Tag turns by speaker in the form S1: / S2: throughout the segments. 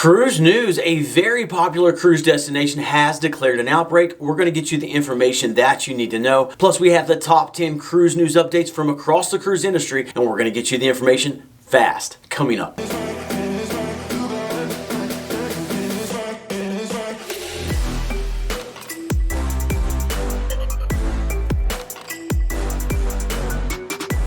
S1: Cruise news, a very popular cruise destination has declared an outbreak. We're going to get you the information that you need to know. Plus, we have the top 10 cruise news updates from across the cruise industry, and we're going to get you the information fast. Coming up.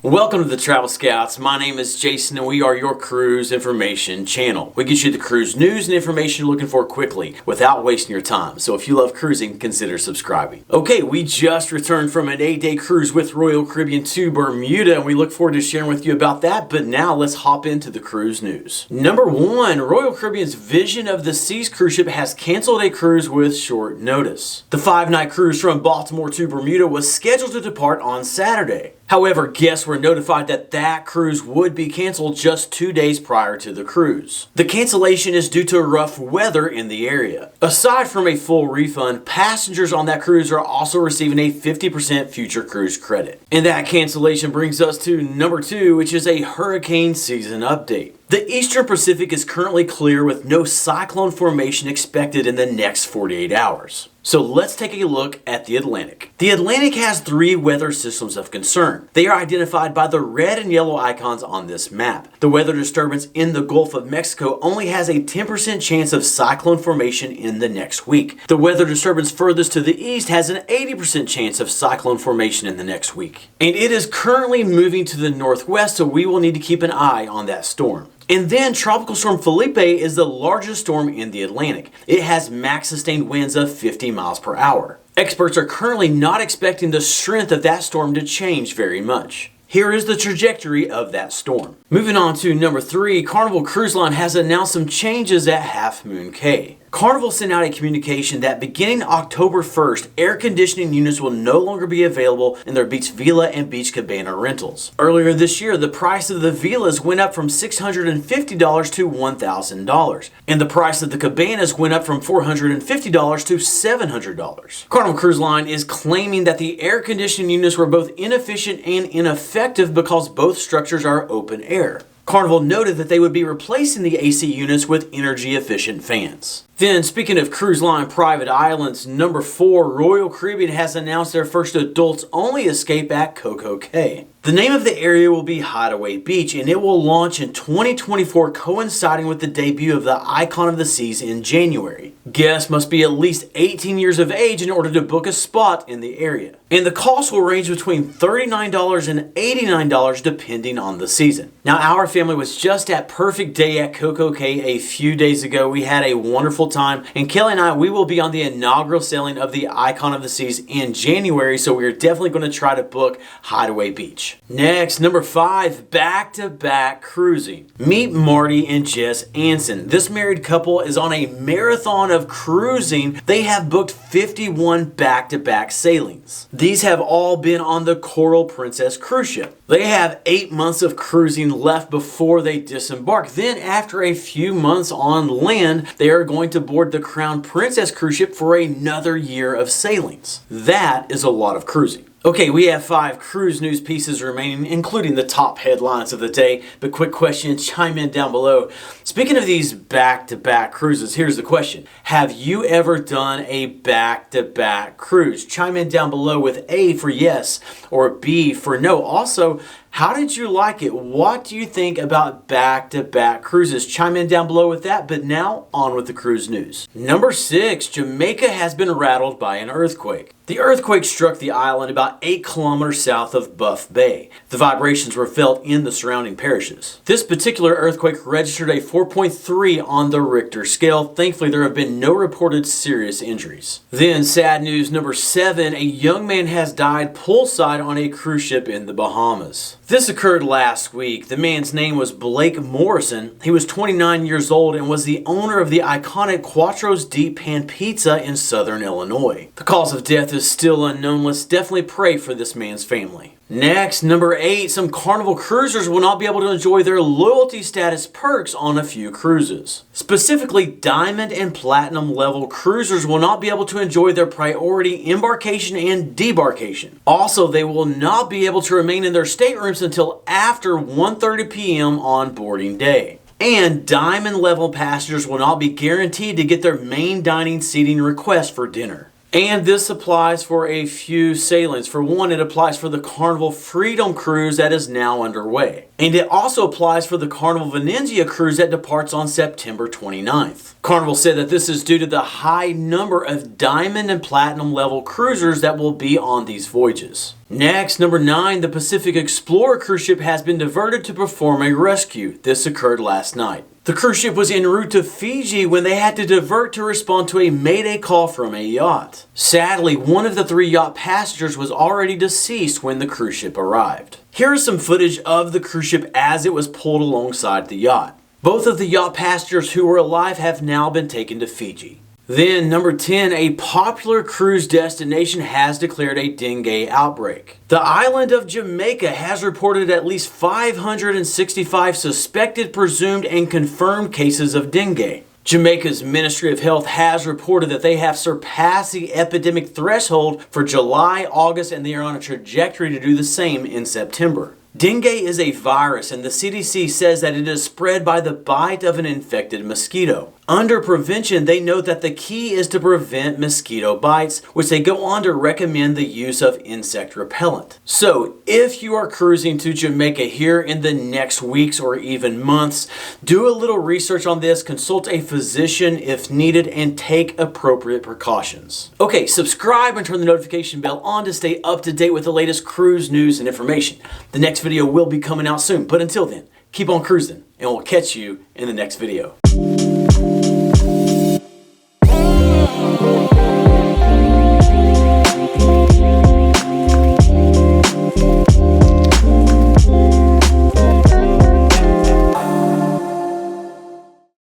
S1: Welcome to the Travel Scouts. My name is Jason and we are your cruise information channel. We get you the cruise news and information you're looking for quickly without wasting your time. So if you love cruising, consider subscribing. Okay, we just returned from an 8-day cruise with Royal Caribbean to Bermuda and we look forward to sharing with you about that. But now let's hop into the cruise news. Number 1, Royal Caribbean's Vision of the Seas cruise ship has canceled a cruise with short notice. The 5-night cruise from Baltimore to Bermuda was scheduled to depart on Saturday. However, guests were notified that cruise would be canceled just 2 days prior to the cruise. The cancellation is due to rough weather in the area. Aside from a full refund, passengers on that cruise are also receiving a 50% future cruise credit. And that cancellation brings us to number 2, which is a hurricane season update. The Eastern Pacific is currently clear with no cyclone formation expected in the next 48 hours. So let's take a look at the Atlantic. The Atlantic has 3 weather systems of concern. They are identified by the red and yellow icons on this map. The weather disturbance in the Gulf of Mexico only has a 10% chance of cyclone formation in the next week. The weather disturbance furthest to the east has an 80% chance of cyclone formation in the next week. And it is currently moving to the northwest, so we will need to keep an eye on that storm. And then Tropical Storm Felipe is the largest storm in the Atlantic. It has max sustained winds of 50 miles per hour. Experts are currently not expecting the strength of that storm to change very much. Here is the trajectory of that storm. Moving on to number 3, Carnival Cruise Line has announced some changes at Half Moon Cay. Carnival sent out a communication that beginning October 1st, air conditioning units will no longer be available in their beach villa and beach cabana rentals. Earlier this year, the price of the villas went up from $650 to $1,000, and the price of the cabanas went up from $450 to $700. Carnival Cruise Line is claiming that the air conditioning units were both inefficient and ineffective because both structures are open air. Carnival noted that they would be replacing the AC units with energy-efficient fans. Then, speaking of cruise line private islands, number 4, Royal Caribbean has announced their first adults-only escape at Coco Cay. The name of the area will be Hideaway Beach, and it will launch in 2024, coinciding with the debut of the Icon of the Seas in January. Guests must be at least 18 years of age in order to book a spot in the area. And the cost will range between $39 and $89 depending on the season. Now, our family was just at Perfect Day at Coco Cay a few days ago. We had a wonderful time, and Kelly and I, we will be on the inaugural sailing of the Icon of the Seas in January, so we're definitely going to try to book Hideaway Beach. Next, number 5, back-to-back cruising. Meet Marty and Jess Anson. This married couple is on a marathon of cruising. They have booked 51 back-to-back sailings. These have all been on the Coral Princess cruise ship. They have 8 months of cruising left before they disembark. Then, after a few months on land, they are going to board the Crown Princess cruise ship for another year of sailings. That is a lot of cruising. Okay, we have 5 cruise news pieces remaining, including the top headlines of the day. But quick question, chime in down below. Speaking of these back-to-back cruises, here's the question. Have you ever done a back-to-back cruise? Chime in down below with A for yes or B for no. Also, how did you like it? What do you think about back-to-back cruises? Chime in down below with that, but now on with the cruise news. Number 6, Jamaica has been rattled by an earthquake. The earthquake struck the island about 8 kilometers south of Buff Bay. The vibrations were felt in the surrounding parishes. This particular earthquake registered a 4.3 on the Richter scale. Thankfully, there have been no reported serious injuries. Then, sad news number 7, a young man has died poolside on a cruise ship in the Bahamas. This occurred last week. The man's name was Blake Morrison. He was 29 years old and was the owner of the iconic Quattro's Deep Pan Pizza in southern Illinois. The cause of death is still unknown. Let's definitely pray for this man's family. Next, number 8, some Carnival cruisers will not be able to enjoy their loyalty status perks on a few cruises. Specifically, Diamond and Platinum level cruisers will not be able to enjoy their priority embarkation and debarkation. Also, they will not be able to remain in their staterooms until after 1:30 p.m. on boarding day. And diamond level passengers will not be guaranteed to get their main dining seating request for dinner. And this applies for a few sailings. For one, it applies for the Carnival Freedom cruise that is now underway. And it also applies for the Carnival Venezia cruise that departs on September 29th. Carnival said that this is due to the high number of diamond and platinum level cruisers that will be on these voyages. Next, number 9, the Pacific Explorer cruise ship has been diverted to perform a rescue. This occurred last night. The cruise ship was en route to Fiji when they had to divert to respond to a mayday call from a yacht. Sadly, one of the 3 yacht passengers was already deceased when the cruise ship arrived. Here is some footage of the cruise ship as it was pulled alongside the yacht. Both of the yacht passengers who were alive have now been taken to Fiji. Then, number 10, a popular cruise destination has declared a dengue outbreak. The island of Jamaica has reported at least 565 suspected, presumed, and confirmed cases of dengue. Jamaica's Ministry of Health has reported that they have surpassed the epidemic threshold for July, August, and they are on a trajectory to do the same in September. Dengue is a virus, and the CDC says that it is spread by the bite of an infected mosquito. Under prevention, they note that the key is to prevent mosquito bites, which they go on to recommend the use of insect repellent. So, if you are cruising to Jamaica here in the next weeks or even months, do a little research on this, consult a physician if needed, and take appropriate precautions. Okay, subscribe and turn the notification bell on to stay up to date with the latest cruise news and information. The next video will be coming out soon, but until then, keep on cruising, and we'll catch you in the next video.